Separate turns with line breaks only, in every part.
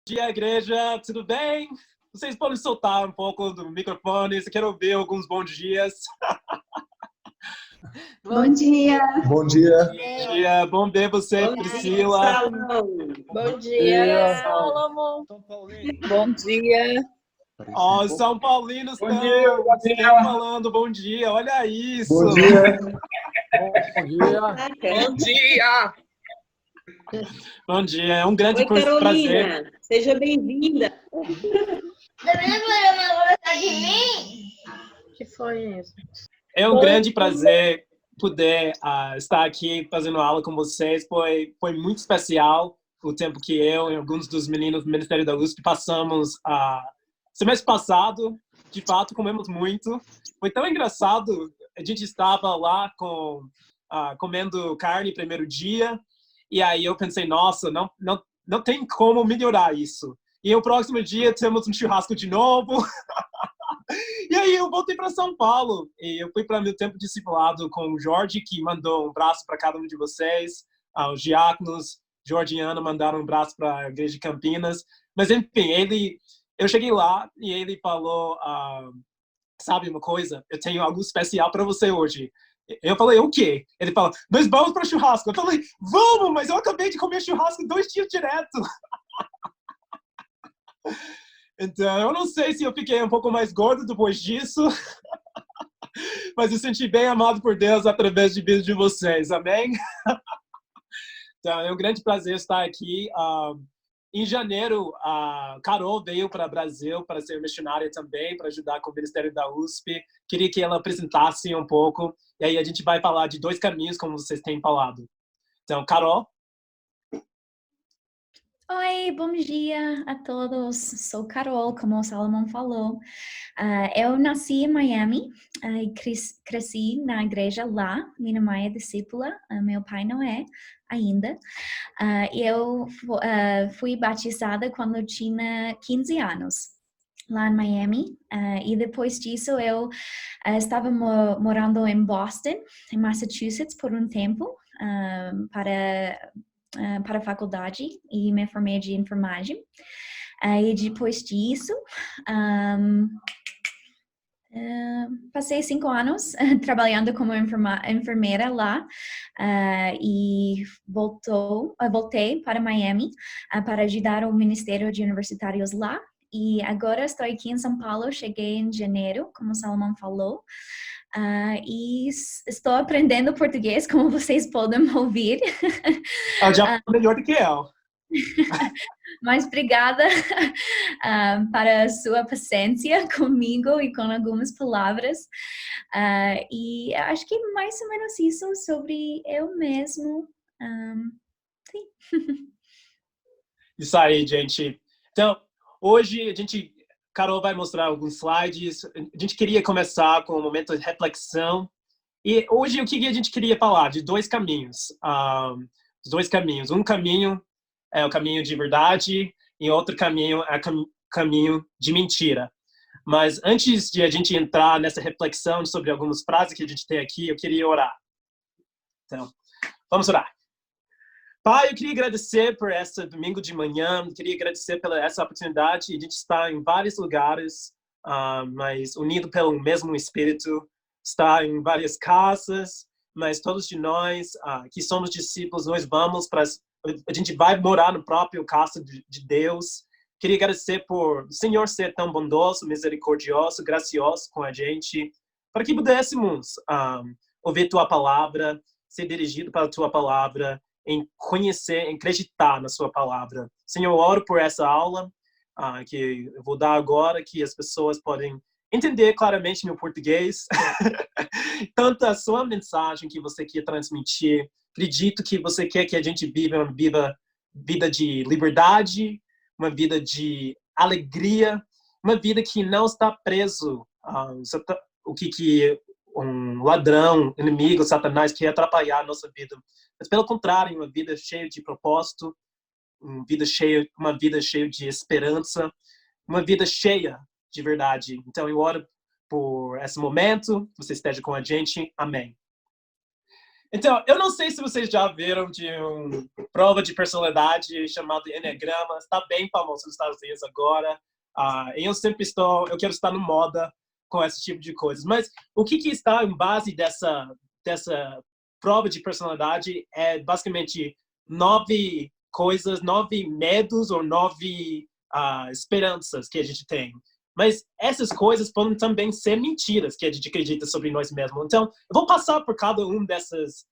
Dia, igreja, tudo bem? Vocês podem soltar um pouco do microfone, se quer ouvir alguns bons dias.
Bom dia.
Bom dia.
Bom dia, bom ver você,
Bom
Priscila.
Bom dia,
Salomão.
Bom dia.
Ó, os São Paulinos
Bom dia,
estão falando bom dia, olha isso.
Bom dia.
Bom dia.
Bom dia.
Bom dia, é um grande
Oi,
prazer.
Carolina. Seja bem-vinda.
Que foi isso?
É um grande prazer poder estar aqui fazendo aula com vocês. Foi muito especial o tempo que eu e alguns dos meninos do Ministério da USP passamos semestre passado. De fato, comemos muito. Foi tão engraçado. A gente estava lá comendo carne no primeiro dia. E aí eu pensei, nossa, não tem como melhorar isso. E o próximo dia temos um churrasco de novo. E aí eu voltei para São Paulo e eu fui para meu tempo discipulado com o Jorge, que mandou um abraço para cada um de vocês. Os diáconos, Jorge e Ana mandaram um abraço para a Igreja de Campinas. Mas enfim, eu cheguei lá e ele falou, sabe uma coisa? Eu tenho algo especial para você hoje. Eu falei, o quê? Ele falou, nós vamos para churrasco. Eu falei, vamos, mas eu acabei de comer churrasco 2 dias direto. Então, eu não sei se eu fiquei um pouco mais gordo depois disso, mas eu senti bem amado por Deus através de vida de vocês, amém? Então, é um grande prazer estar aqui. Em janeiro, a Carol veio para o Brasil para ser missionária também, para ajudar com o Ministério da USP. Queria que ela apresentasse um pouco, e aí a gente vai falar de 2 caminhos, como vocês têm falado. Então, Carol?
Oi, bom dia a todos. Sou Carol, como o Salomão falou. Eu nasci em Miami e cresci na igreja lá. Minha mãe é discípula, meu pai não é ainda. Eu fui batizada quando eu tinha 15 anos, lá em Miami. E depois disso eu estava morando em Boston, em Massachusetts, por um tempo, para a faculdade e me formei de enfermagem. E depois disso, passei 5 anos trabalhando como enfermeira lá e voltei para Miami para ajudar o Ministério de Universitários lá. E agora estou aqui em São Paulo, cheguei em janeiro, como o Salomão falou. E estou aprendendo português, como vocês podem ouvir.
Já foi melhor do que eu.
Mas obrigada para a sua paciência comigo e com algumas palavras. E acho que mais ou menos isso sobre eu mesmo. Sim.
Isso aí, gente. Então, hoje Carol vai mostrar alguns slides. A gente queria começar com um momento de reflexão. E hoje o que a gente queria falar? De 2 caminhos. Os 2 caminhos. Um caminho é o caminho de verdade e outro caminho é o caminho de mentira. Mas antes de a gente entrar nessa reflexão sobre algumas frases que a gente tem aqui, eu queria orar. Então, vamos orar. Pai, eu queria agradecer por esse domingo de manhã, queria agradecer pela essa oportunidade de a gente estar em vários lugares, mas unido pelo mesmo Espírito, estar em várias casas, mas todos de nós que somos discípulos, nós vamos a gente vai morar no próprio casa de Deus. Queria agradecer por o Senhor ser tão bondoso, misericordioso, gracioso com a gente, para que pudéssemos ouvir Tua palavra, ser dirigido para a Tua palavra, em conhecer, em acreditar na sua palavra. Senhor, eu oro por essa aula que eu vou dar agora, que as pessoas podem entender claramente meu português, tanto a sua mensagem que você quer transmitir. Acredito que você quer que a gente viva uma vida de liberdade, uma vida de alegria, uma vida que não está preso o que um ladrão, inimigo, Satanás quer atrapalhar a nossa vida. Mas, pelo contrário, uma vida cheia de propósito, uma vida cheia de esperança, uma vida cheia de verdade. Então, eu oro por esse momento, que você esteja com a gente. Amém. Então, eu não sei se vocês já viram de uma prova de personalidade chamada Enneagrama. Está bem famoso nos Estados Unidos agora. Eu quero estar no moda com esse tipo de coisas. Mas o que está em base dessa prova de personalidade é basicamente 9 coisas, 9 medos ou 9 esperanças que a gente tem. Mas essas coisas podem também ser mentiras que a gente acredita sobre nós mesmos. Então, eu vou passar por cada uma dessas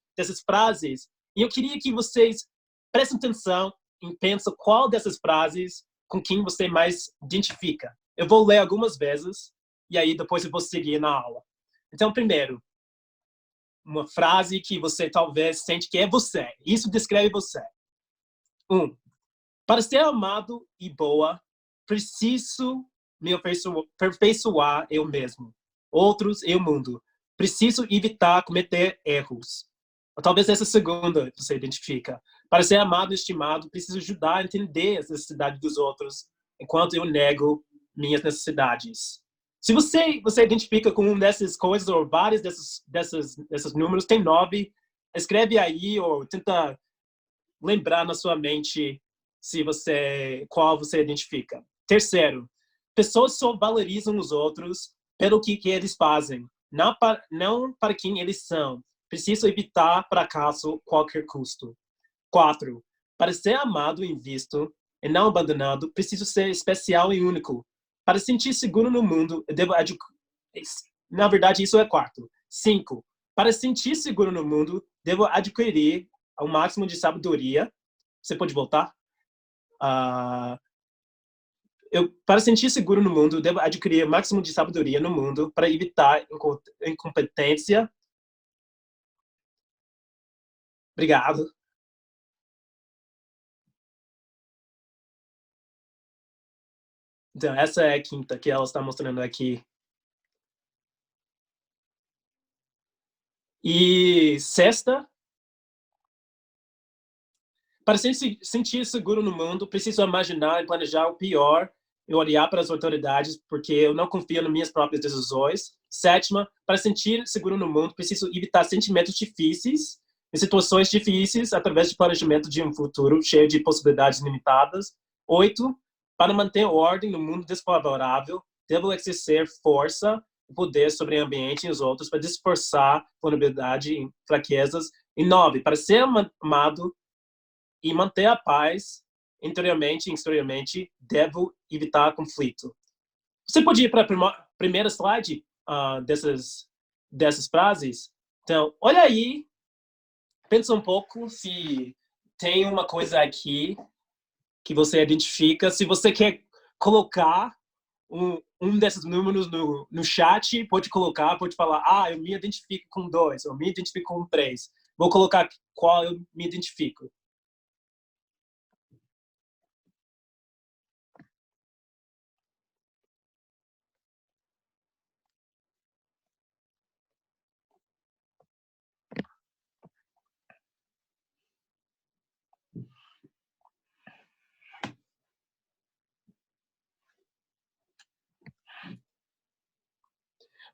frases e eu queria que vocês prestem atenção e pensem qual dessas frases com quem você mais identifica. Eu vou ler algumas vezes e aí depois eu vou seguir na aula. Então, primeiro, uma frase que você talvez sente que é você. Isso descreve você. 1. Para ser amado e boa, preciso me aperfeiçoar eu mesmo. Outros e o mundo. Preciso evitar cometer erros. Ou talvez essa segunda você identifica. Para ser amado e estimado, preciso ajudar a entender as necessidades dos outros, enquanto eu nego minhas necessidades. Se você identifica com uma dessas coisas, ou vários desses números, tem 9, escreve aí, ou tenta lembrar na sua mente qual você identifica. Terceiro, pessoas só valorizam os outros pelo que eles fazem, não para quem eles são. Preciso evitar fracasso a qualquer custo. 4. Para ser amado e visto e não abandonado, preciso ser especial e único. Para sentir seguro no mundo, eu devo Na verdade, isso é 4. 5. Para sentir seguro no mundo, devo adquirir o máximo de sabedoria. Você pode voltar? Para sentir seguro no mundo, devo adquirir o máximo de sabedoria no mundo para evitar incompetência. Obrigado. Então, essa é a quinta que ela está mostrando aqui. E sexta, para se sentir seguro no mundo, preciso imaginar e planejar o pior e olhar para as autoridades, porque eu não confio nas minhas próprias decisões. Sétima, para sentir seguro no mundo, preciso evitar sentimentos difíceis e situações difíceis através de planejamento de um futuro cheio de possibilidades limitadas. 8, para manter ordem no mundo desfavorável, devo exercer força e poder sobre o ambiente e os outros para disfarçar vulnerabilidade e fraquezas. E 9, para ser amado e manter a paz interiormente e exteriormente, devo evitar conflito. Você pode ir para a primeira slide dessas frases? Então, olha aí, pensa um pouco se tem uma coisa aqui que você identifica. Se você quer colocar um desses números no chat, pode colocar, pode falar, eu me identifico com 2, eu me identifico com 3. Vou colocar qual eu me identifico.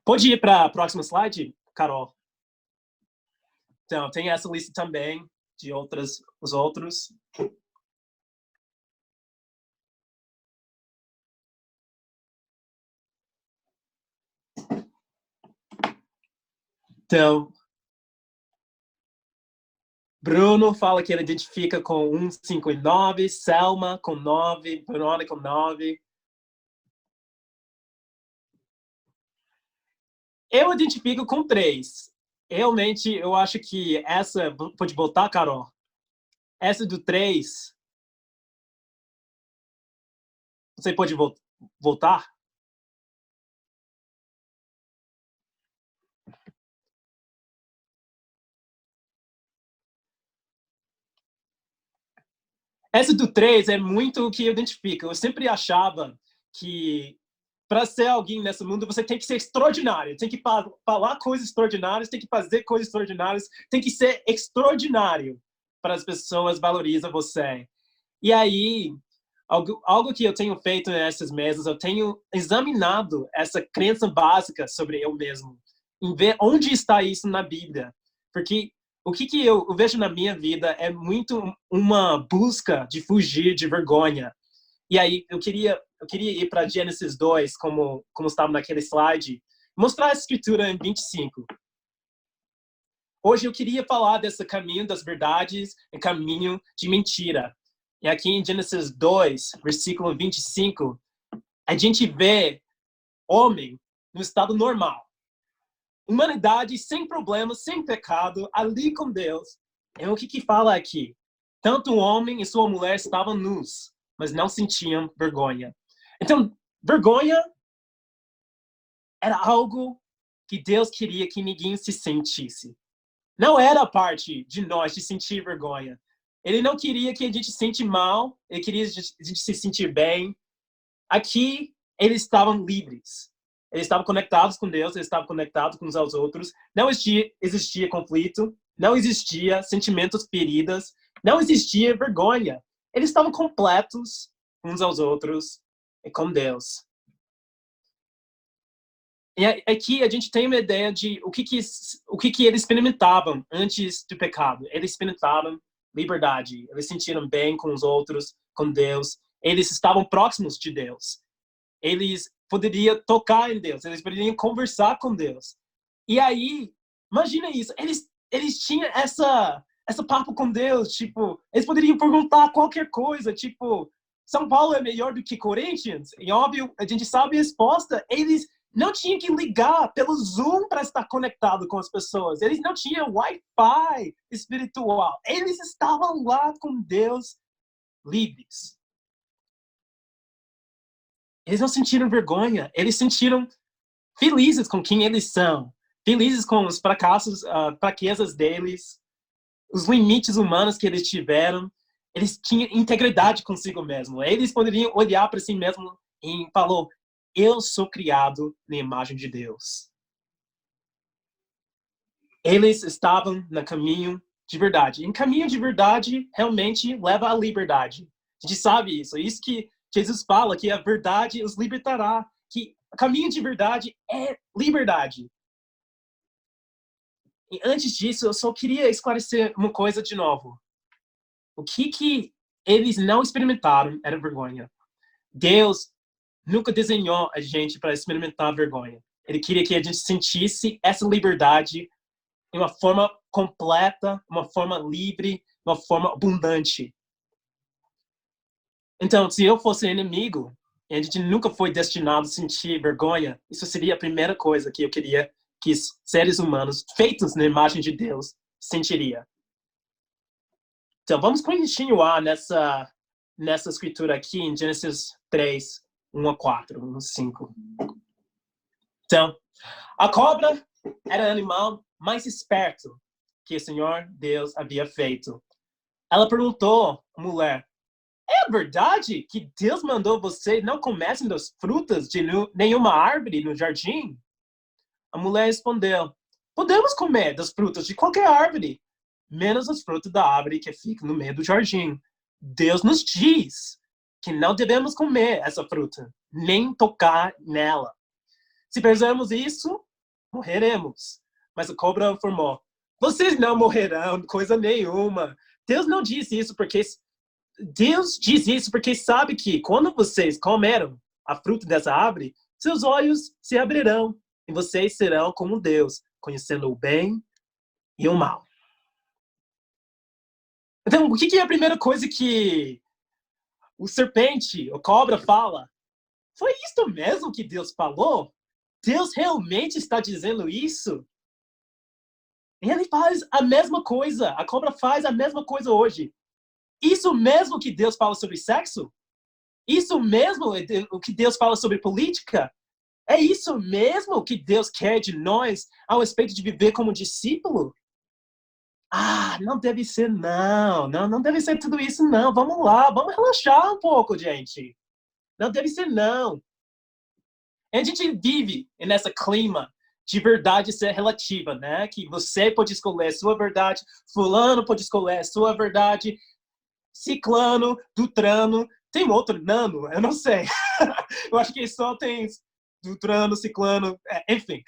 Pode ir para a próxima slide, Carol? Então, tem essa lista também de os outros. Então, Bruno fala que ele identifica com 1, 5 e 9, Selma com 9, Verônica com 9. Eu identifico com 3. Realmente, eu acho que essa... Pode voltar, Carol? Essa do 3... Você pode voltar? Essa do 3 é muito o que eu identifico. Eu sempre achava que para ser alguém nesse mundo, você tem que ser extraordinário. Tem que falar coisas extraordinárias, tem que fazer coisas extraordinárias, tem que ser extraordinário para as pessoas valorizem você. E aí, algo que eu tenho feito nessas mesas, eu tenho examinado essa crença básica sobre eu mesmo, em ver onde está isso na Bíblia. Porque o que eu vejo na minha vida é muito uma busca de fugir de vergonha. E aí, eu queria ir para Gênesis 2, como estava naquele slide, mostrar a escritura em 25. Hoje eu queria falar desse caminho das verdades e caminho de mentira. E aqui em Gênesis 2, versículo 25, a gente vê homem no estado normal. Humanidade sem problemas, sem pecado, ali com Deus. É o que fala aqui. Tanto o homem e sua mulher estavam nus, mas não sentiam vergonha. Então, vergonha era algo que Deus queria que ninguém se sentisse. Não era parte de nós de sentir vergonha. Ele não queria que a gente se sente mal, ele queria que a gente se sentir bem. Aqui, eles estavam livres. Eles estavam conectados com Deus, eles estavam conectados com uns aos outros. Não existia conflito, não existia sentimentos feridos, não existia vergonha. Eles estavam completos uns aos outros e com Deus. E aqui a gente tem uma ideia de o que eles experimentavam antes do pecado. Eles experimentavam liberdade, eles sentiram bem com os outros, com Deus. Eles estavam próximos de Deus. Eles poderiam tocar em Deus, eles poderiam conversar com Deus. E aí, imagina isso, eles tinham essa papo com Deus, tipo, eles poderiam perguntar qualquer coisa, tipo, São Paulo é melhor do que Corinthians? E óbvio, a gente sabe a resposta. Eles não tinham que ligar pelo Zoom para estar conectado com as pessoas. Eles não tinham Wi-Fi espiritual. Eles estavam lá com Deus livres. Eles não sentiram vergonha. Eles sentiram felizes com quem eles são. Felizes com os fracassos, fraquezas deles. Os limites humanos que eles tiveram. Eles tinham integridade consigo mesmo. Eles poderiam olhar para si mesmo e falar: eu sou criado na imagem de Deus. Eles estavam no caminho de verdade. E caminho de verdade realmente leva à liberdade. A gente sabe isso. É isso que Jesus fala, que a verdade os libertará. Que o caminho de verdade é liberdade. E antes disso, eu só queria esclarecer uma coisa de novo. O que eles não experimentaram era vergonha. Deus nunca desenhou a gente para experimentar vergonha. Ele queria que a gente sentisse essa liberdade de uma forma completa, uma forma livre, uma forma abundante. Então, se eu fosse inimigo, e a gente nunca foi destinado a sentir vergonha, isso seria a primeira coisa que eu queria que os seres humanos, feitos na imagem de Deus, sentiria. Então, vamos continuar nessa escritura aqui em Gênesis 3, 1 a 4, 1 a 5. Então, a cobra era o animal mais esperto que o Senhor Deus havia feito. Ela perguntou à mulher: é verdade que Deus mandou vocês não comerem das frutas de nenhuma árvore no jardim? A mulher respondeu: podemos comer das frutas de qualquer árvore, menos as frutas da árvore que fica no meio do jardim. Deus nos diz que não devemos comer essa fruta, nem tocar nela. Se fizermos isso, morreremos. Mas a cobra informou: vocês não morrerão coisa nenhuma. Deus não diz isso porque sabe que quando vocês comeram a fruta dessa árvore, seus olhos se abrirão e vocês serão como Deus, conhecendo o bem e o mal. Então, o que é a primeira coisa que o serpente, a cobra, fala? Foi isso mesmo que Deus falou? Deus realmente está dizendo isso? E ele faz a mesma coisa. A cobra faz a mesma coisa hoje. Isso mesmo que Deus fala sobre sexo? Isso mesmo o que Deus fala sobre política? É isso mesmo que Deus quer de nós ao respeito de viver como discípulo? Não deve ser, não. Não deve ser tudo isso, não. Vamos lá, vamos relaxar um pouco, gente. Não deve ser, não. A gente vive nesse clima de verdade ser relativa, né? Que você pode escolher a sua verdade, fulano pode escolher a sua verdade, ciclano, dutrano, tem outro nano, eu não sei. Eu acho que só tem dutrano, ciclano, enfim.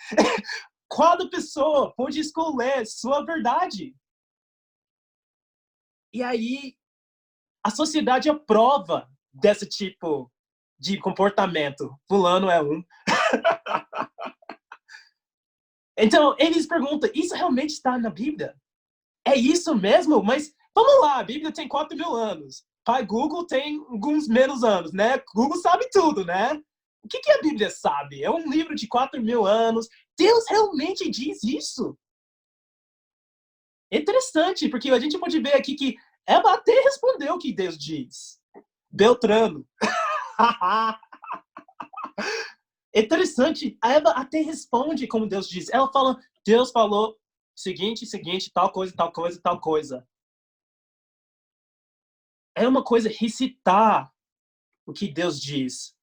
Cada pessoa pode escolher sua verdade. E aí, a sociedade aprova desse tipo de comportamento. Fulano é um. Então, eles perguntam, isso realmente está na Bíblia? É isso mesmo? Mas, vamos lá, a Bíblia tem 4.000 anos. Pai Google tem alguns menos anos, né? Google sabe tudo, né? O que a Bíblia sabe? É um livro de 4.000 anos. Deus realmente diz isso? É interessante, porque a gente pode ver aqui que Eva até respondeu o que Deus diz. Beltrano. É interessante, a Eva até responde como Deus diz. Ela fala, Deus falou seguinte, tal coisa, tal coisa, tal coisa. É uma coisa recitar o que Deus diz,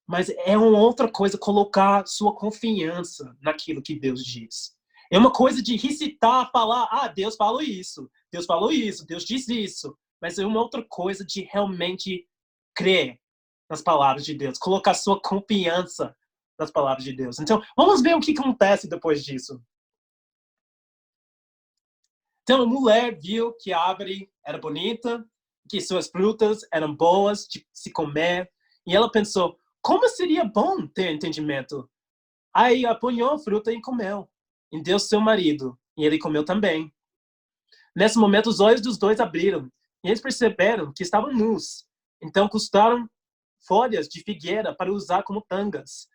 mas é uma outra coisa colocar sua confiança naquilo que Deus diz. É uma coisa de recitar, falar, Deus falou isso, Deus disse isso, mas é uma outra coisa de realmente crer nas palavras de Deus, colocar sua confiança nas palavras de Deus. Então, vamos ver o que acontece depois disso. Então, a mulher viu que a árvore era bonita, que suas frutas eram boas de se comer, e ela pensou, como seria bom ter entendimento? Aí apanhou a fruta e comeu, e deu seu marido, e ele comeu também. Nesse momento, os olhos dos dois abriram, e eles perceberam que estavam nus. Então, cortaram folhas de figueira para usar como tangas.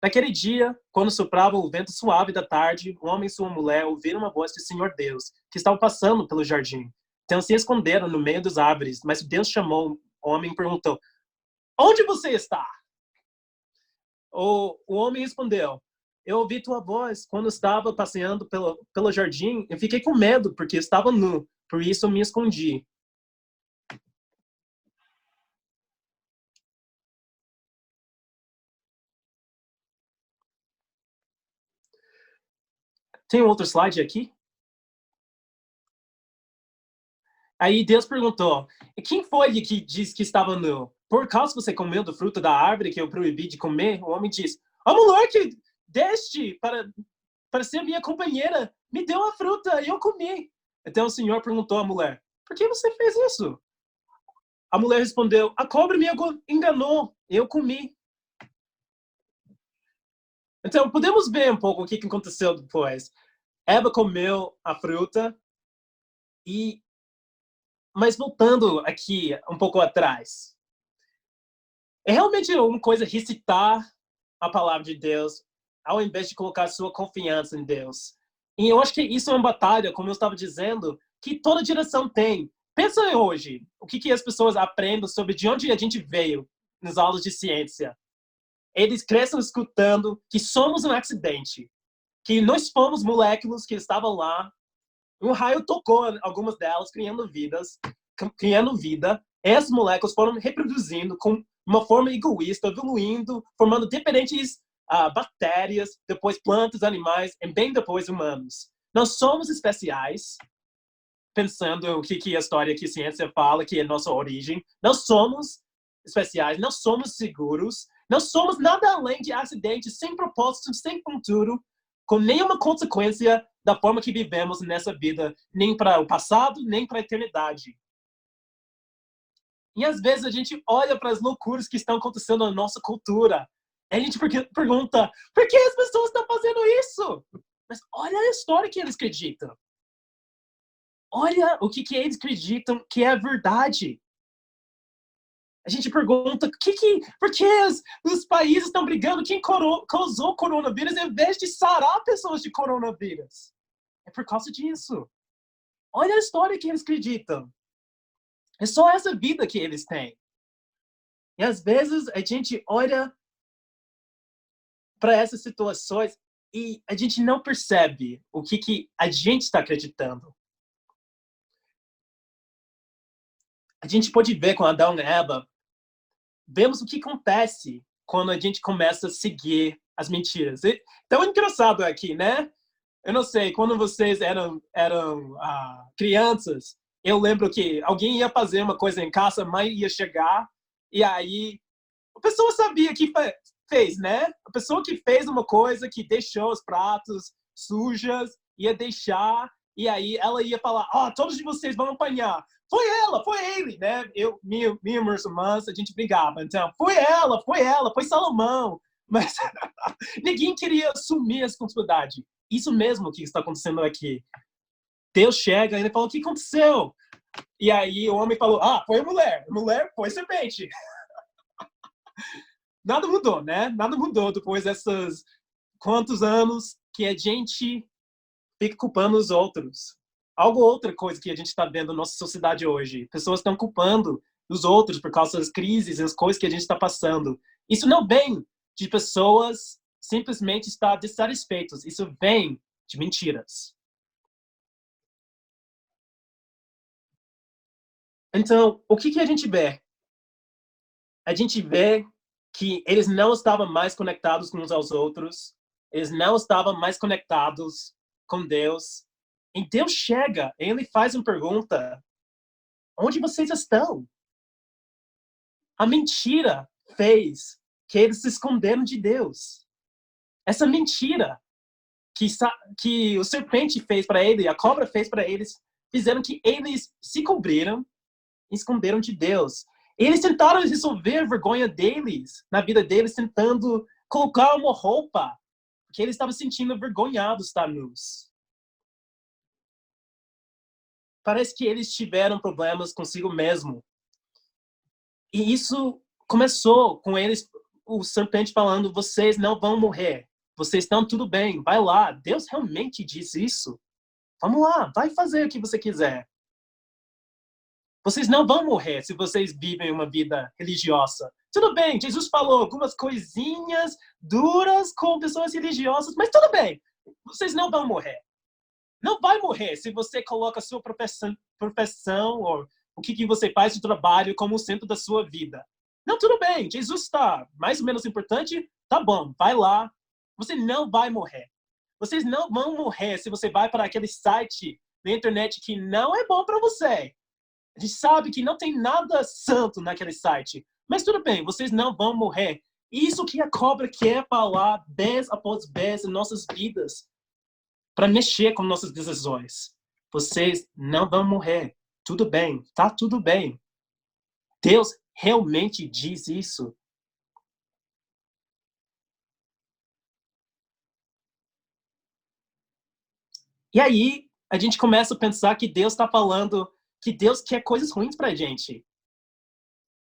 Naquele dia, quando soprava o vento suave da tarde, o homem e sua mulher ouviram a voz do Senhor Deus, que estava passando pelo jardim. Então se esconderam no meio das árvores, mas Deus chamou o homem e perguntou, onde você está? O homem respondeu, eu ouvi tua voz quando estava passeando pelo jardim e fiquei com medo, porque estava nu, por isso eu me escondi. Tem outro slide aqui? Aí Deus perguntou, quem foi que disse que estava nu? Por causa que você comeu do fruto da árvore que eu proibi de comer? O homem disse, a mulher que deste para ser minha companheira me deu a fruta e eu comi. Então o Senhor perguntou à mulher, por que você fez isso? A mulher respondeu, a cobra me enganou, eu comi. Então podemos ver um pouco o que aconteceu depois. Eva comeu a fruta mas voltando aqui um pouco atrás, é realmente uma coisa recitar a palavra de Deus ao invés de colocar sua confiança em Deus. E eu acho que isso é uma batalha, como eu estava dizendo, que toda geração tem. Pensa hoje, o que as pessoas aprendem sobre de onde a gente veio nas aulas de ciência. Eles crescem escutando que somos um acidente, que nós fomos moléculas que estavam lá, um raio tocou algumas delas, criando vida. Essas moléculas foram reproduzindo com uma forma egoísta, evoluindo, formando diferentes bactérias, depois plantas, animais, e bem depois humanos. Nós somos especiais, pensando o que a história, que a ciência fala, que é a nossa origem. Nós somos especiais, não somos seguros, não somos nada além de acidentes, sem propósito, sem futuro, com nenhuma consequência da forma que vivemos nessa vida, nem para o passado, nem para a eternidade. E às vezes a gente olha para as loucuras que estão acontecendo na nossa cultura. E a gente pergunta, por que as pessoas estão fazendo isso? Mas olha a história que eles acreditam. Olha o que eles acreditam que é a verdade. A gente pergunta, por que os países estão brigando? Quem causou o coronavírus em vez de sarar pessoas de coronavírus? É por causa disso. Olha a história que eles acreditam. É só essa vida que eles têm. E às vezes a gente olha para essas situações e a gente não percebe o que a gente está acreditando. A gente pode ver com Adão e Eva, vemos o que acontece quando a gente começa a seguir as mentiras. Tão engraçado aqui, né? Eu não sei, quando vocês eram crianças, eu lembro que alguém ia fazer uma coisa em casa, a mãe ia chegar, e aí a pessoa sabia que fez, né? A pessoa que fez uma coisa, que deixou os pratos sujos, ia deixar, E aí ela ia falar, todos de vocês vão apanhar. Foi ela, foi ele, né? Minha irmã, a gente brigava. Então, foi ela, foi Salomão. Mas ninguém queria assumir a responsabilidade. Isso mesmo que está acontecendo aqui. Deus chega e ele fala, o que aconteceu? E aí o homem falou, foi a mulher. A mulher foi serpente. Nada mudou, né? Nada mudou depois dessas quantos anos que a gente fica culpando os outros. Outra coisa que a gente está vendo na nossa sociedade hoje. Pessoas estão culpando os outros por causa das crises e as coisas que a gente está passando. Isso não vem de pessoas simplesmente estar dissatisfeitos. Isso vem de mentiras. Então, o que a gente vê? A gente vê que eles não estavam mais conectados uns aos outros. Eles não estavam mais conectados com Deus. E Deus chega, e ele faz uma pergunta: onde vocês estão? A mentira fez que eles se esconderam de Deus. Essa mentira que o serpente fez para ele, a cobra fez para eles, fizeram que eles se cobriram e esconderam de Deus. Eles tentaram resolver a vergonha deles, na vida deles, tentando colocar uma roupa, porque eles estavam sentindo envergonhados de estar nus. Parece que eles tiveram problemas consigo mesmo. E isso começou com eles, o serpente falando, vocês não vão morrer. Vocês estão tudo bem, vai lá. Deus realmente disse isso. Vamos lá, vai fazer o que você quiser. Vocês não vão morrer se vocês vivem uma vida religiosa. Tudo bem, Jesus falou algumas coisinhas duras com pessoas religiosas, mas tudo bem. Vocês não vão morrer. Não vai morrer se você coloca a sua profissão ou o que você faz de trabalho como o centro da sua vida. Não, tudo bem. Jesus está mais ou menos importante. Tá bom, vai lá. Você não vai morrer. Vocês não vão morrer se você vai para aquele site na internet que não é bom para você. A gente sabe que não tem nada santo naquele site. Mas tudo bem, vocês não vão morrer. Isso que a cobra quer falar vez após vez em nossas vidas. Para mexer com nossas decisões. Vocês não vão morrer. Tudo bem, tá tudo bem. Deus realmente diz isso. E aí, a gente começa a pensar que Deus está falando que Deus quer coisas ruins pra gente.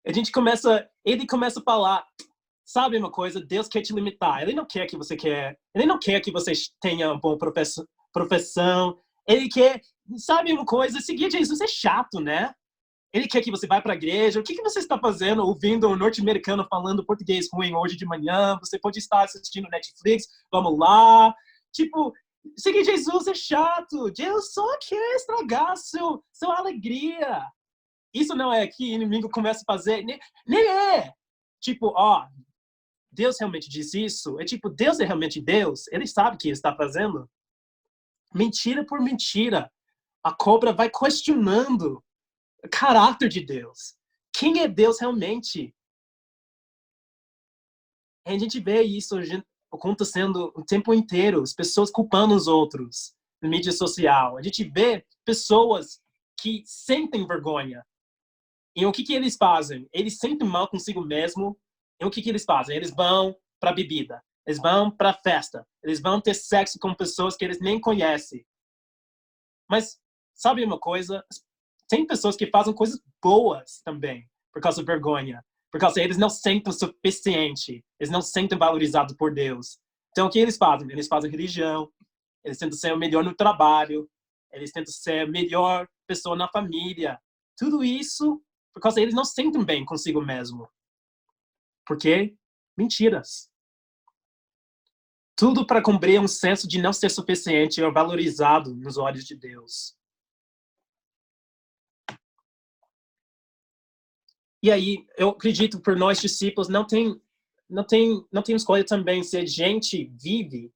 Ele começa a falar, sabe uma coisa, Deus quer te limitar. Ele não quer que você tenha uma boa profissão. Ele quer, sabe uma coisa, seguir Jesus é chato, né? Ele quer que você vá para a igreja. O que você está fazendo ouvindo um norte-americano falando português ruim hoje de manhã? Você pode estar assistindo Netflix, vamos lá. Tipo, seguir Jesus é chato. Deus só quer estragar sua alegria. Isso não é que o inimigo começa a fazer. Nem é. Tipo, Deus realmente diz isso? É tipo, Deus é realmente Deus? Ele sabe o que ele está fazendo? Mentira por mentira. A cobra vai questionando o caráter de Deus. Quem é Deus realmente? A gente vê isso acontecendo o tempo inteiro. As pessoas culpando os outros na mídia social. A gente vê pessoas que sentem vergonha. E o que eles fazem? Eles sentem mal consigo mesmo. E o que eles fazem? Eles vão para bebida. Eles vão para festa. Eles vão ter sexo com pessoas que eles nem conhecem. Mas, sabe uma coisa? Tem pessoas que fazem coisas boas também, por causa da vergonha. Por causa eles não sentem o suficiente. Eles não sentem valorizados por Deus. Então, o que eles fazem? Eles fazem religião. Eles tentam ser o melhor no trabalho. Eles tentam ser a melhor pessoa na família. Tudo isso por causa eles não sentem bem consigo mesmo. Por quê? Mentiras. Tudo para cumprir um senso de não ser suficiente ou valorizado nos olhos de Deus. E aí, eu acredito, por nós discípulos, não tem escolha também. Se a gente vive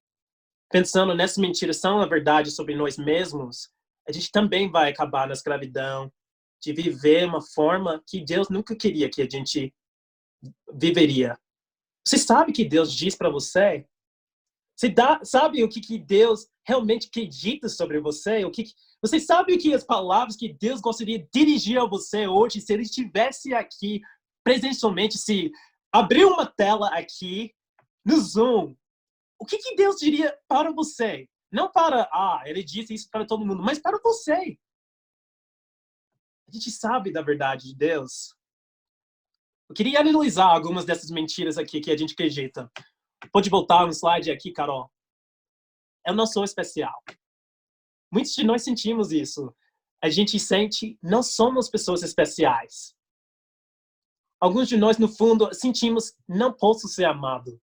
pensando nessa mentiração, na verdade, sobre nós mesmos, a gente também vai acabar na escravidão, de viver uma forma que Deus nunca queria que a gente viveria. Você sabe que Deus diz para você Sabe o que Deus realmente acredita sobre você? Você sabe o que as palavras que Deus gostaria de dirigir a você hoje, se Ele estivesse aqui presencialmente, se abrir uma tela aqui no Zoom, o que Deus diria para você? Não para, Ele disse isso para todo mundo, mas para você. A gente sabe da verdade de Deus. Eu queria analisar algumas dessas mentiras aqui que a gente acredita. Pode voltar no slide aqui, Carol. Eu não sou especial. Muitos de nós sentimos isso. A gente sente, não somos pessoas especiais. Alguns de nós, no fundo, sentimos, não posso ser amado.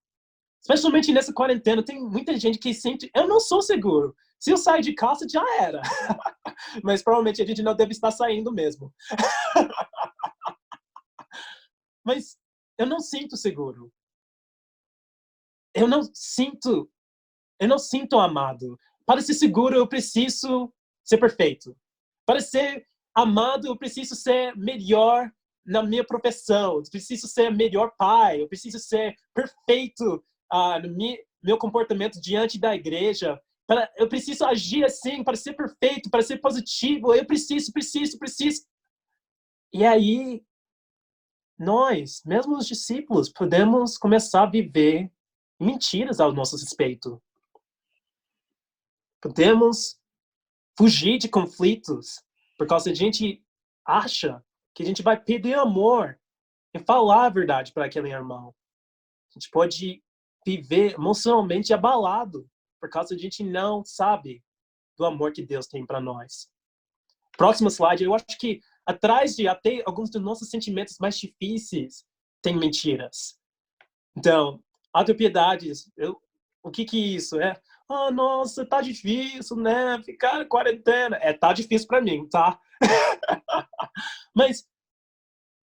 Especialmente nessa quarentena, tem muita gente que sente, eu não sou seguro. Se eu sair de casa, já era. Mas provavelmente a gente não deve estar saindo mesmo. Mas eu não sinto seguro. Eu não sinto amado. Para ser seguro, eu preciso ser perfeito. Para ser amado, eu preciso ser melhor na minha profissão. Eu preciso ser melhor pai. Eu preciso ser perfeito no meu comportamento diante da igreja. Eu preciso agir assim para ser perfeito, para ser positivo. Eu preciso. E aí, nós, mesmo os discípulos, podemos começar a viver mentiras ao nosso respeito. Podemos fugir de conflitos por causa a gente acha que a gente vai perder amor em falar a verdade para aquele irmão. A gente pode viver emocionalmente abalado por causa a gente não sabe do amor que Deus tem para nós. Próximo slide, eu acho que atrás de até alguns dos nossos sentimentos mais difíceis tem mentiras. Então, autopiedades, o que é isso? Nossa, tá difícil, né? Ficar em quarentena. Tá difícil para mim, tá? Mas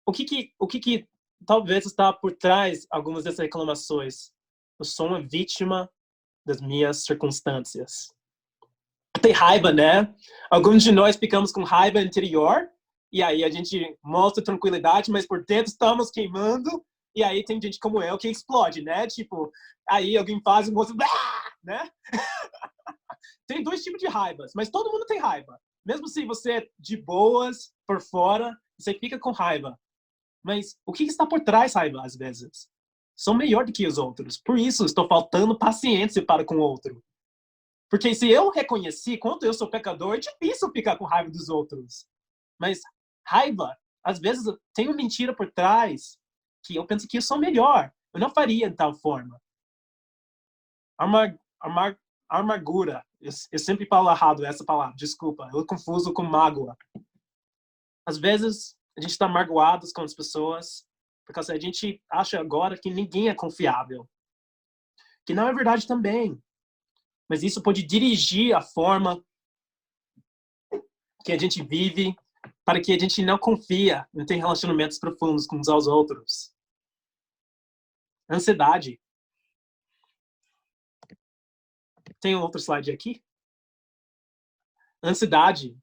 o que talvez está por trás de algumas dessas reclamações? Eu sou uma vítima das minhas circunstâncias. Tem raiva, né? Alguns de nós ficamos com raiva interior, e aí a gente mostra tranquilidade, mas por dentro estamos queimando, e aí tem gente como eu que explode, né? Tipo, aí alguém faz um moço, né? Tem dois tipos de raivas, mas todo mundo tem raiva. Mesmo se você é de boas por fora, você fica com raiva. Mas o que está por trás da raiva, às vezes? Sou melhor do que os outros. Por isso, estou faltando paciência para com o outro. Porque se eu reconheci quanto eu sou pecador, é difícil ficar com raiva dos outros. Mas raiva, às vezes, tem uma mentira por trás que eu penso que eu sou melhor. Eu não faria de tal forma. Amargura. Eu sempre falo errado essa palavra, desculpa. Eu confuso com mágoa. Às vezes, a gente está magoado com as pessoas porque a gente acha agora que ninguém é confiável. Que não é verdade também. Mas isso pode dirigir a forma que a gente vive para que a gente não confia em ter relacionamentos profundos com uns aos outros. Ansiedade. Tem um outro slide aqui? Ansiedade.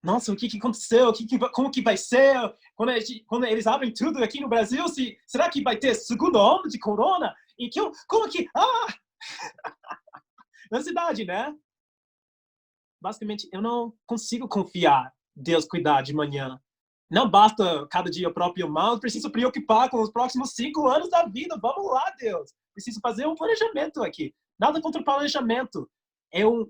Nossa, o que aconteceu? Como que vai ser? Quando eles abrem tudo aqui no Brasil, será que vai ter segunda onda de corona? E como que... Ansiedade, né? Basicamente, eu não consigo confiar Deus cuidar de manhã. Não basta cada dia o próprio mal, preciso preocupar com os próximos 5 anos da vida. Vamos lá, Deus. Preciso fazer um planejamento aqui. Nada contra o planejamento. É o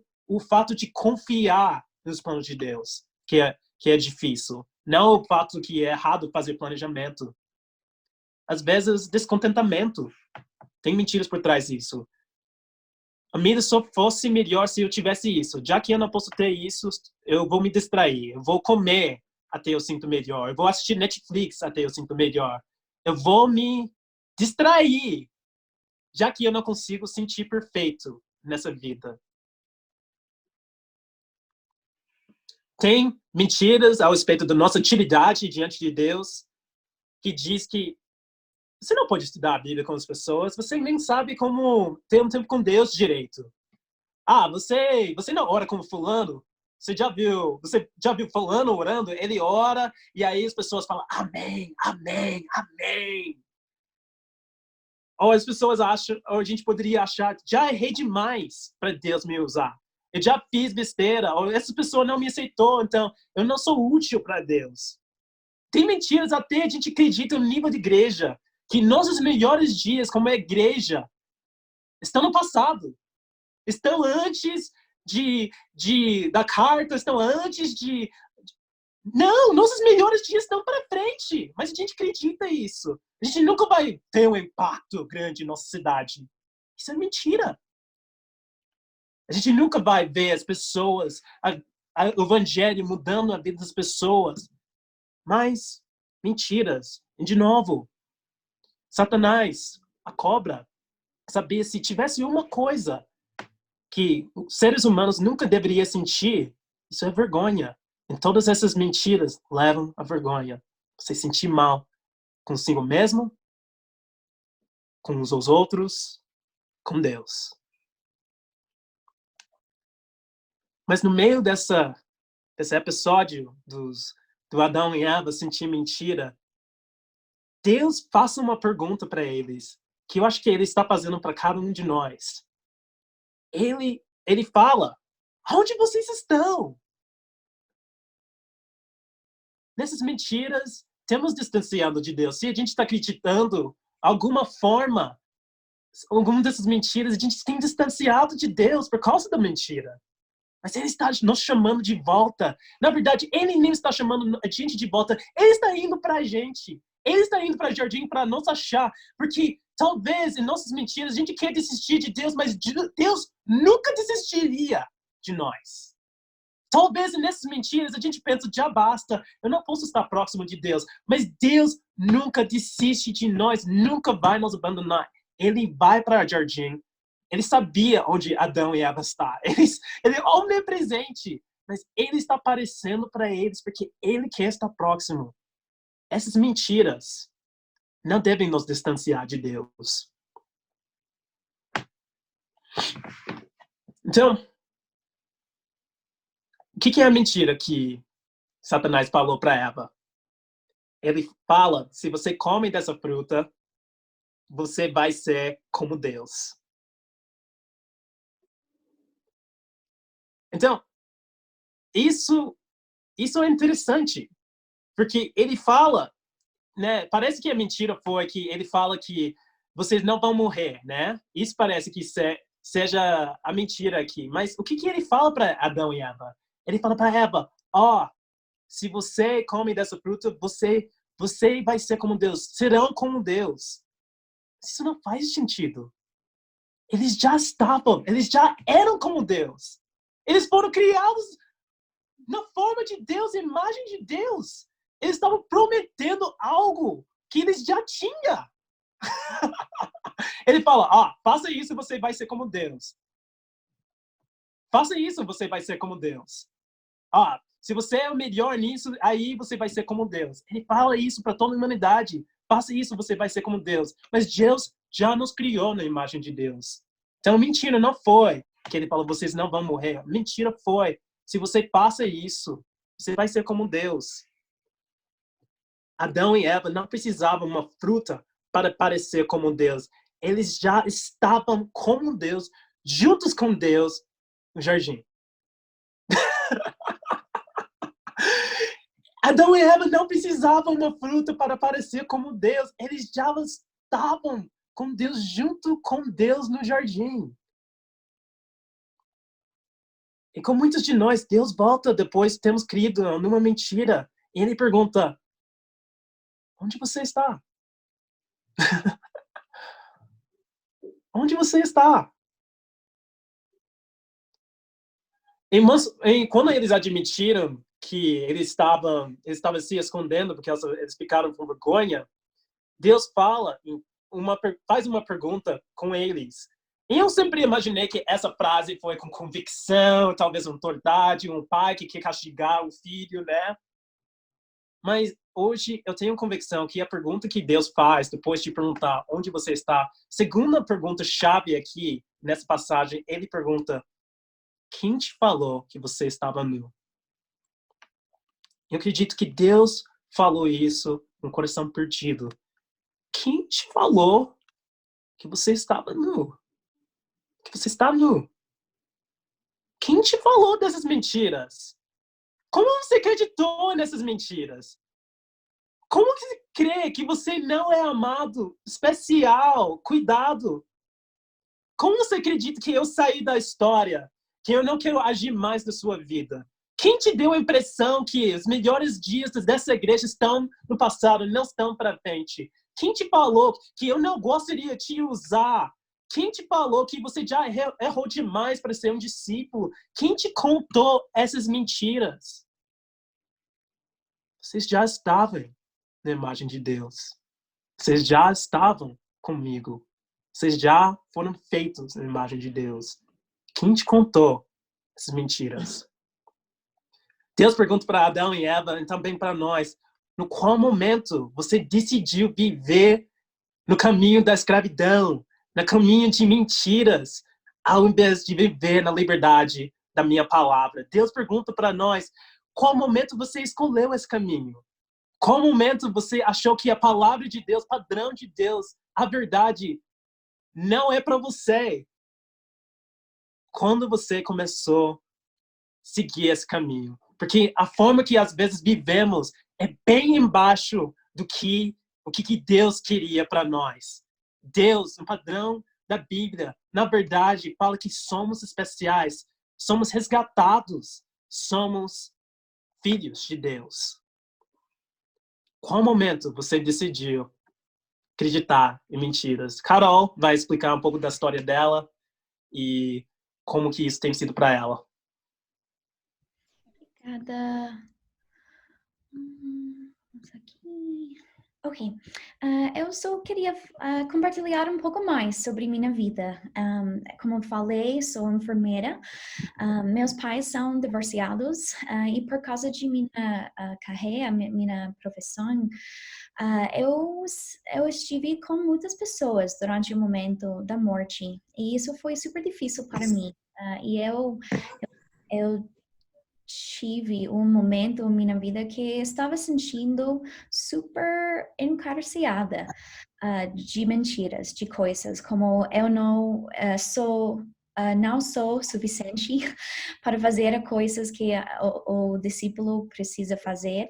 fato de confiar nos planos de Deus que é difícil. Não o fato que é errado fazer planejamento. Às vezes, descontentamento. Tem mentiras por trás disso. A vida só fosse melhor se eu tivesse isso. Já que eu não posso ter isso, eu vou me distrair. Eu vou comer até eu sinto melhor. Eu vou assistir Netflix até eu sinto melhor. Eu vou me distrair. Já que eu não consigo sentir perfeito nessa vida. Tem mentiras a respeito da nossa utilidade diante de Deus, que diz que você não pode estudar a Bíblia com as pessoas, você nem sabe como ter um tempo com Deus direito. Você não ora como fulano? Você já viu fulano orando? Ele ora e aí as pessoas falam amém, amém, amém. ou as pessoas acham, ou a gente poderia achar, já errei demais para Deus me usar. Eu já fiz besteira, ou essa pessoa não me aceitou, então eu não sou útil para Deus. Tem mentiras até a gente acredita no nível de igreja, que nossos melhores dias como igreja estão no passado. Estão antes da carta, estão antes de... Não, nossos melhores dias estão para frente. Mas a gente acredita nisso. A gente nunca vai ter um impacto grande em nossa cidade. Isso é mentira. A gente nunca vai ver as pessoas, o evangelho mudando a vida das pessoas. Mas, mentiras. E de novo, Satanás, a cobra, sabia se tivesse uma coisa que os seres humanos nunca deveriam sentir, isso é vergonha. E todas essas mentiras levam à vergonha. Você sentir mal consigo mesmo, com os outros, com Deus. Mas no meio desse episódio do Adão e Eva sentir mentira, Deus passa uma pergunta para eles, que eu acho que Ele está fazendo para cada um de nós. Ele fala, onde vocês estão? Nessas mentiras, temos distanciado de Deus. Se a gente está acreditando, alguma forma, alguma dessas mentiras, a gente tem distanciado de Deus por causa da mentira. Mas Ele está nos chamando de volta. Na verdade, Ele nem está chamando a gente de volta. Ele está indo para a gente. Ele está indo para o jardim para nos achar. Porque talvez em nossas mentiras a gente quer desistir de Deus, mas Deus nunca desistiria de nós. Talvez nessas mentiras a gente pensa, já basta, eu não posso estar próximo de Deus. Mas Deus nunca desiste de nós, nunca vai nos abandonar. Ele vai para o jardim. Ele sabia onde Adão e Eva estão. Ele é onipresente. Mas ele está aparecendo para eles porque ele quer estar próximo. Essas mentiras não devem nos distanciar de Deus. Então, o que é a mentira que Satanás falou para Eva? Ele fala, se você come dessa fruta, você vai ser como Deus. Então, isso é interessante, porque ele fala, né? Parece que a mentira foi que ele fala que vocês não vão morrer, né? Isso parece que seja a mentira aqui. Mas o que ele fala para Adão e Eva? Ele fala para Eva, se você come dessa fruta, você vai ser como Deus, serão como Deus. Isso não faz sentido. Eles já eram como Deus. Eles foram criados na forma de Deus, imagem de Deus. Eles estavam prometendo algo que eles já tinham. Ele fala, faça isso e você vai ser como Deus. Faça isso, você vai ser como Deus. Se você é o melhor nisso, aí você vai ser como Deus. Ele fala isso para toda a humanidade. Faça isso, você vai ser como Deus. Mas Deus já nos criou na imagem de Deus. Então, mentira não foi que ele falou, vocês não vão morrer. Mentira foi, se você passa isso, você vai ser como Deus. Adão e Eva não precisavam de uma fruta para parecer como Deus. Eles já estavam como Deus, juntos com Deus, no jardim. Adão e Eva não precisavam de uma fruta para parecer como Deus. Eles já estavam com Deus, junto com Deus no jardim. E com muitos de nós, Deus volta depois de termos crido numa mentira. E Ele pergunta, onde você está? Onde você está? E quando eles admitiram que eles estavam se escondendo porque eles ficaram com vergonha, Deus faz uma pergunta com eles. E eu sempre imaginei que essa frase foi com convicção, talvez uma autoridade, um pai que quer castigar o filho, né? Mas hoje eu tenho convicção que a pergunta que Deus faz depois de perguntar onde você está, segunda pergunta-chave aqui nessa passagem, ele pergunta, quem te falou que você estava nu? Eu acredito que Deus falou isso com o coração perdido. Quem te falou que você estava nu. Que você está nu. Quem te falou dessas mentiras? Como você acreditou nessas mentiras? Como você crê que você não é amado, especial, cuidado? Como você acredita que eu saí da história? Que eu não quero agir mais na sua vida? Quem te deu a impressão que os melhores dias dessa igreja estão no passado, não estão para frente? Quem te falou que eu não gostaria de te usar? Quem te falou que você já errou demais para ser um discípulo? Quem te contou essas mentiras? Vocês já estavam na imagem de Deus. Vocês já estavam comigo. Vocês já foram feitos na imagem de Deus. Quem te contou essas mentiras? Deus pergunta para Adão e Eva e também para nós, no qual momento você decidiu viver no caminho da escravidão, no caminho de mentiras, ao invés de viver na liberdade da minha palavra? Deus pergunta para nós, qual momento você escolheu esse caminho? Qual momento você achou que a palavra de Deus, padrão de Deus, a verdade, não é para você? Quando você começou a seguir esse caminho? Porque a forma que às vezes vivemos é bem embaixo do que o que Deus queria para nós. Deus, no padrão da Bíblia, na verdade, fala que somos especiais, somos resgatados, somos filhos de Deus. Qual momento você decidiu acreditar em mentiras? Carol vai explicar um pouco da história dela e como que isso tem sido para ela.
Obrigada. Vamos aqui. Ok. Eu só queria compartilhar um pouco mais sobre minha vida. Como eu falei, sou enfermeira. Meus pais são divorciados e por causa de minha carreira, minha profissão, eu estive com muitas pessoas durante o momento da morte e isso foi super difícil para mim. E eu tive um momento em minha vida que estava sentindo super encarcerada de mentiras, de coisas como eu não sou suficiente para fazer coisas que o discípulo precisa fazer.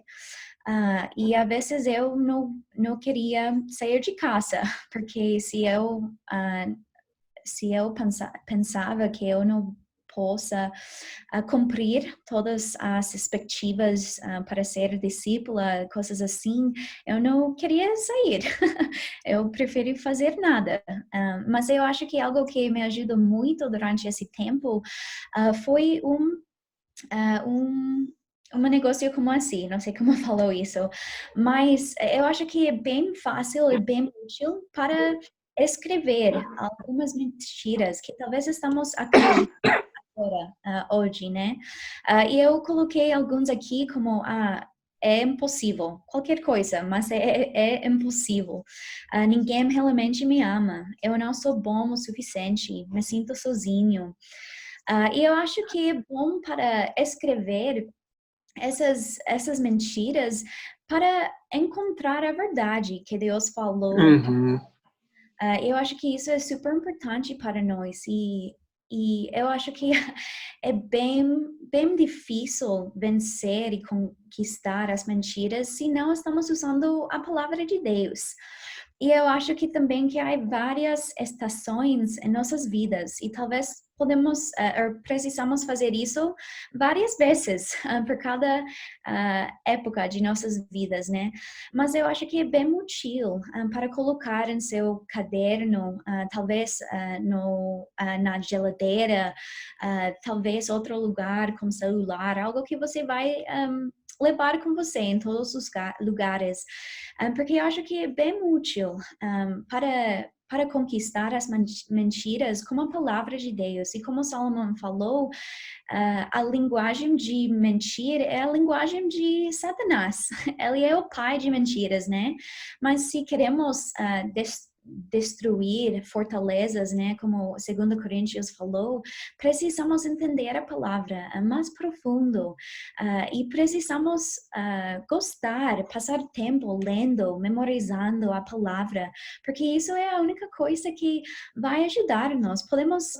E às vezes eu não queria sair de casa, porque se eu pensava que eu não possa cumprir todas as expectativas para ser discípula, coisas assim, eu não queria sair. Eu preferi fazer nada. Mas eu acho que algo que me ajudou muito durante esse tempo foi um negócio como assim, não sei como falou isso, mas eu acho que é bem fácil e bem útil para escrever algumas mentiras que talvez estamos acreditando agora, hoje, né? E eu coloquei alguns aqui como, é impossível, qualquer coisa, mas é impossível. Ninguém realmente me ama, eu não sou bom o suficiente, me sinto sozinho. E eu acho que é bom para escrever essas mentiras para encontrar a verdade que Deus falou.
Uhum.
Eu acho que isso é super importante para nós e eu acho que é bem difícil vencer e conquistar as mentiras se não estamos usando a palavra de Deus. E eu acho que também que há várias estações em nossas vidas e talvez podemos ou precisamos fazer isso várias vezes por cada época de nossas vidas, né? Mas eu acho que é bem útil para colocar em seu caderno, talvez na geladeira, talvez outro lugar com celular, algo que você vai levar com você em todos os lugares, porque eu acho que é bem útil para conquistar as mentiras com a palavra de Deus. E como Salomão falou, a linguagem de mentir é a linguagem de Satanás. Ele é o pai de mentiras, né? Mas se queremos destruir fortalezas, né? Como 2 Coríntios falou, precisamos entender a palavra mais profundo e precisamos gostar, passar tempo lendo, memorizando a palavra, porque isso é a única coisa que vai ajudar-nos. Podemos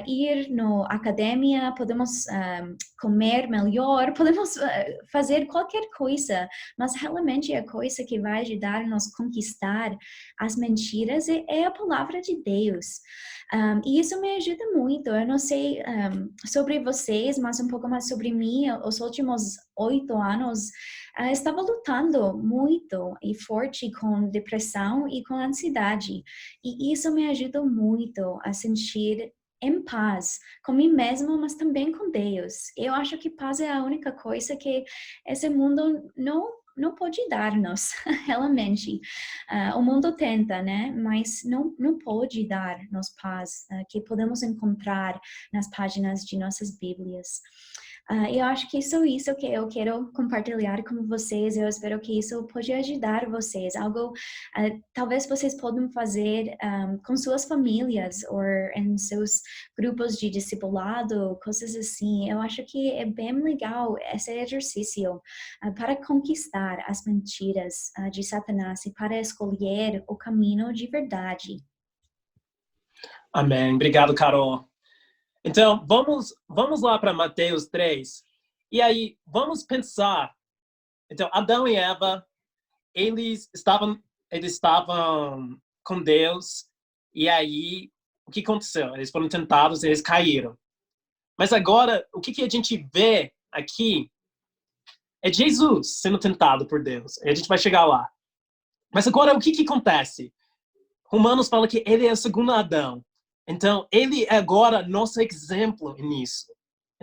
ir na academia, podemos comer melhor, podemos fazer qualquer coisa, mas realmente a coisa que vai ajudar-nos a conquistar as mentiras é a palavra de Deus. E isso me ajuda muito. Eu não sei sobre vocês, mas um pouco mais sobre mim. Os últimos 8 anos, estava lutando muito e forte com depressão e com ansiedade. E isso me ajudou muito a sentir em paz com mim mesmo, mas também com Deus. Eu acho que paz é a única coisa que esse mundo não pode dar-nos, realmente. O mundo tenta, né? Mas não pode dar-nos paz que podemos encontrar nas páginas de nossas Bíblias. Eu acho que isso que eu quero compartilhar com vocês. Eu espero que isso pode ajudar vocês. Algo, talvez vocês possam fazer com suas famílias ou em seus grupos de discipulado, coisas assim. Eu acho que é bem legal esse exercício para conquistar as mentiras de Satanás e para escolher o caminho de verdade.
Amém. Obrigado, Carol. Então, vamos lá para Mateus 3. E aí, vamos pensar. Então, Adão e Eva, eles estavam com Deus. E aí, o que aconteceu? Eles foram tentados, eles caíram. Mas agora, o que a gente vê aqui é Jesus sendo tentado por Deus. E a gente vai chegar lá. Mas agora, o que acontece? Romanos fala que ele é o segundo Adão. Então, ele é agora nosso exemplo nisso.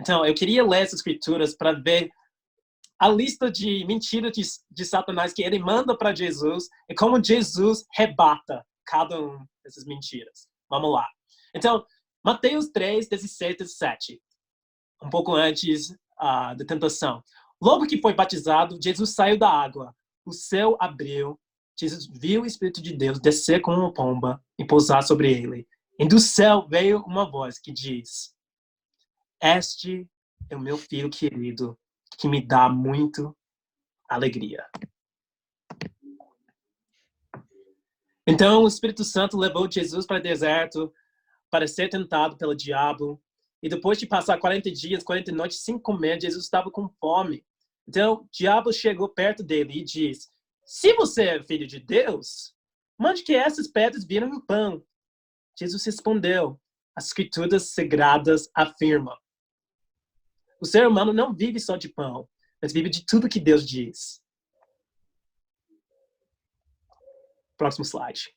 Então, eu queria ler essas escrituras para ver a lista de mentiras de Satanás que ele manda para Jesus e como Jesus rebata cada uma dessas mentiras. Vamos lá. Então, Mateus 3, 16 e 17. Um pouco antes da tentação. Logo que foi batizado, Jesus saiu da água. O céu abriu. Jesus viu o Espírito de Deus descer como uma pomba e pousar sobre ele. E do céu veio uma voz que diz: Este é o meu filho querido, que me dá muito alegria. Então o Espírito Santo levou Jesus para o deserto para ser tentado pelo diabo. E depois de passar 40 dias, 40 noites sem comer, Jesus estava com fome. Então o diabo chegou perto dele e disse: Se você é filho de Deus, mande que essas pedras viram um pão. Jesus respondeu: As escrituras sagradas afirmam: o ser humano não vive só de pão, mas vive de tudo que Deus diz. Próximo slide.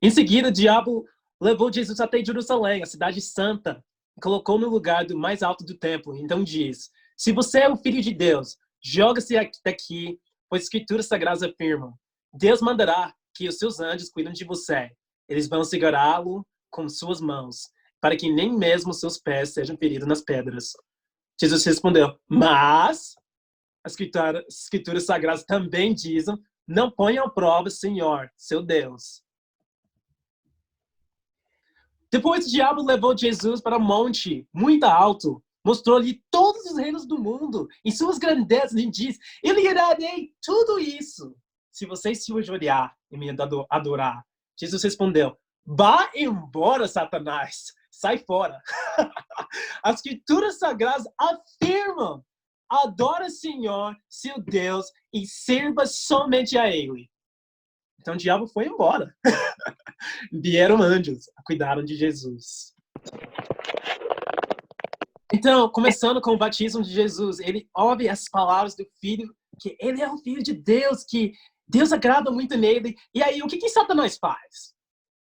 Em seguida, o diabo levou Jesus até Jerusalém, a cidade santa, e colocou no lugar do mais alto do templo. Então diz: Se você é o filho de Deus, joga-se daqui, pois as escrituras sagradas afirmam: Deus mandará que os seus anjos cuidem de você. Eles vão segurá-lo com suas mãos, para que nem mesmo seus pés sejam feridos nas pedras. Jesus respondeu: Mas as escrituras sagradas também dizem: Não ponham à prova o Senhor, seu Deus. Depois o diabo levou Jesus para um monte muito alto, mostrou-lhe todos os reinos do mundo e suas grandezas e disse: Eu lhe darei tudo isso, se você se ajoelhar e me adorar. Jesus respondeu: Vá embora, Satanás. Sai fora. As escrituras sagradas afirmam: adora o Senhor, seu Deus, e sirva somente a Ele. Então o diabo foi embora. Vieram anjos, cuidaram de Jesus. Então, começando com o batismo de Jesus, ele ouve as palavras do Filho, que ele é o Filho de Deus, que Deus agrada muito nele. E aí, o que Satanás faz?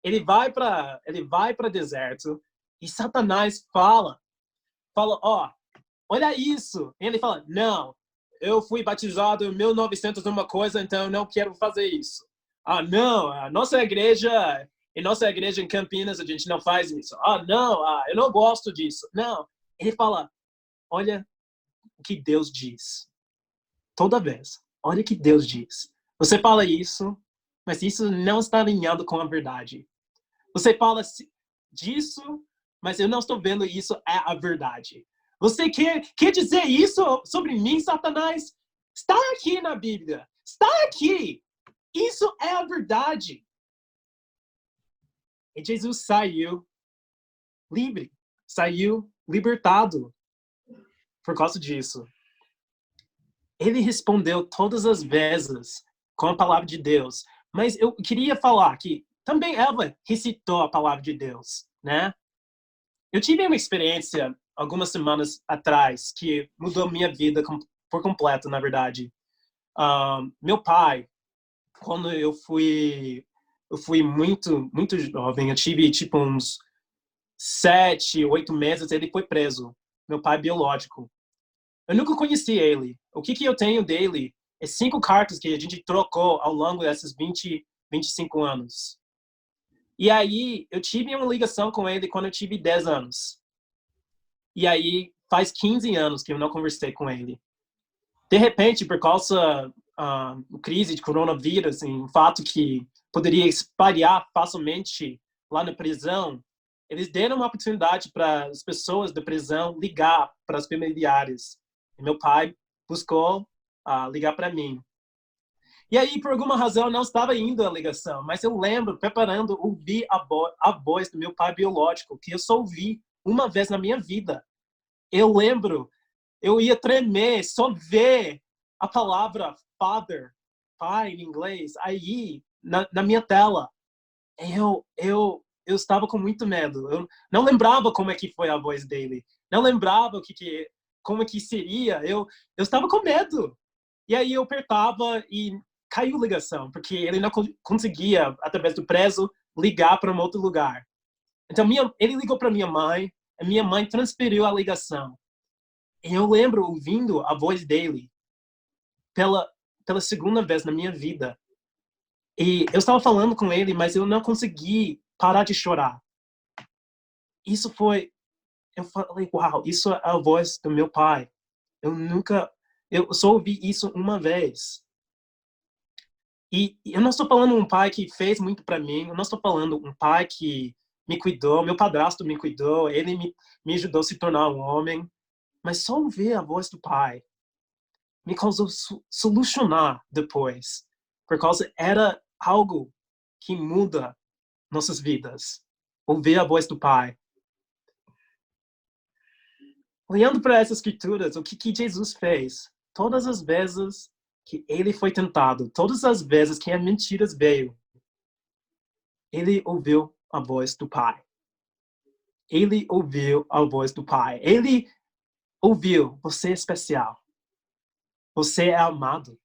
Ele vai para o deserto e Satanás fala, olha isso. E ele fala: não, eu fui batizado em 1900 uma coisa, então eu não quero fazer isso. Não, em nossa igreja em Campinas, a gente não faz isso. Não, eu não gosto disso. Não. Ele fala: olha o que Deus diz. Toda vez. Olha o que Deus diz. Você fala isso, mas isso não está alinhado com a verdade. Você fala disso, mas eu não estou vendo isso é a verdade. Você quer dizer isso sobre mim, Satanás? Está aqui na Bíblia. Está aqui. Isso é a verdade. E Jesus saiu livre. Saiu libertado por causa disso. Ele respondeu todas as vezes com a palavra de Deus. Mas eu queria falar que também Eva recitou a palavra de Deus, né? Eu tive uma experiência algumas semanas atrás que mudou minha vida por completo, na verdade. Meu pai, quando eu fui muito jovem, eu tive tipo uns 7, 8 meses, ele foi preso. Meu pai biológico. Eu nunca conheci ele. O que eu tenho dele é 5 cartas que a gente trocou ao longo desses 25 anos. E aí, eu tive uma ligação com ele quando eu tive 10 anos. E aí, faz 15 anos que eu não conversei com ele. De repente, por causa da crise de coronavírus, o fato que poderia espalhar facilmente lá na prisão, eles deram uma oportunidade para as pessoas da prisão ligar para os familiares. E meu pai buscou ligar para mim. E aí, por alguma razão, eu não estava indo à ligação, mas eu lembro, preparando, ouvir a voz do meu pai biológico, que eu só ouvi uma vez na minha vida. Eu lembro, eu ia tremer, só ver a palavra father, pai em inglês, aí, na minha tela. Eu estava com muito medo. Eu não lembrava como é que foi a voz dele. Não lembrava como é que seria. Eu estava com medo. E aí eu apertava e caiu a ligação, porque ele não conseguia, através do preso, ligar para um outro lugar. Então, ele ligou para minha mãe, a minha mãe transferiu a ligação. E eu lembro ouvindo a voz dele pela segunda vez na minha vida. E eu estava falando com ele, mas eu não consegui parar de chorar. Isso foi... Eu falei, uau, isso é a voz do meu pai. Eu só ouvi isso uma vez. E eu não estou falando um pai que fez muito para mim, eu não estou falando um pai que me cuidou, meu padrasto me cuidou, ele me ajudou a se tornar um homem, mas só ouvir a voz do pai me causou solucionar depois, por causa era algo que muda nossas vidas, ouvir a voz do pai. Olhando para essas escrituras, o que Jesus fez? Todas as vezes que ele foi tentado, todas as vezes que a mentira veio, ele ouviu a voz do Pai. Ele ouviu a voz do Pai. Ele ouviu, você é especial. Você é amado.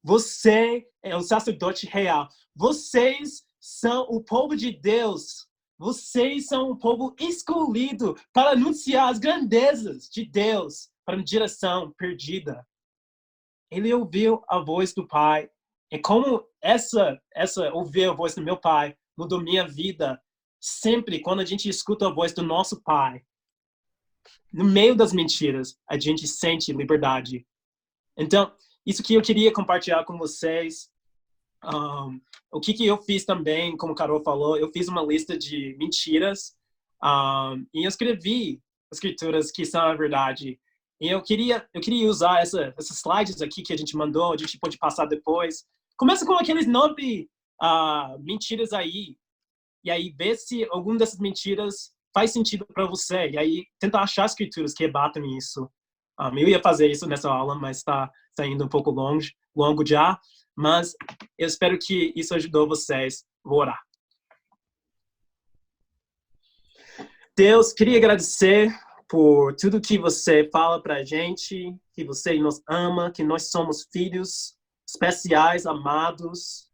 Você é o sacerdote real. Vocês são o povo de Deus. Vocês são um povo escolhido para anunciar as grandezas de Deus para uma geração perdida. Ele ouviu a voz do Pai. E como essa ouvir a voz do meu Pai mudou minha vida, sempre quando a gente escuta a voz do nosso Pai, no meio das mentiras, a gente sente liberdade. Então, isso que eu queria compartilhar com vocês. O que eu fiz também, como a Carol falou, eu fiz uma lista de mentiras e eu escrevi escrituras que são a verdade. E eu queria usar essas slides aqui que a gente mandou, a gente pode passar depois. Começa com aqueles 9 mentiras aí. E aí, ver se alguma dessas mentiras faz sentido para você. E aí, tentar achar escrituras que rebatem isso. Eu ia fazer isso nessa aula, mas está indo um pouco longo já. Mas eu espero que isso ajudou vocês. Vou orar. Deus, queria agradecer por tudo que você fala para a gente, que você nos ama, que nós somos filhos especiais, amados.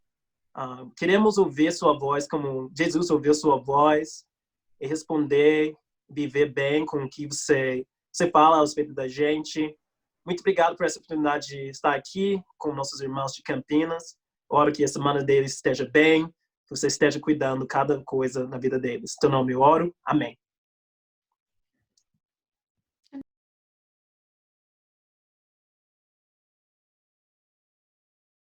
Queremos ouvir sua voz como Jesus ouviu sua voz e responder, viver bem com o que você fala a respeito da gente. Muito obrigado por essa oportunidade de estar aqui com nossos irmãos de Campinas. Oro que a semana deles esteja bem, que você esteja cuidando de cada coisa na vida deles. Em teu nome eu oro. Amém.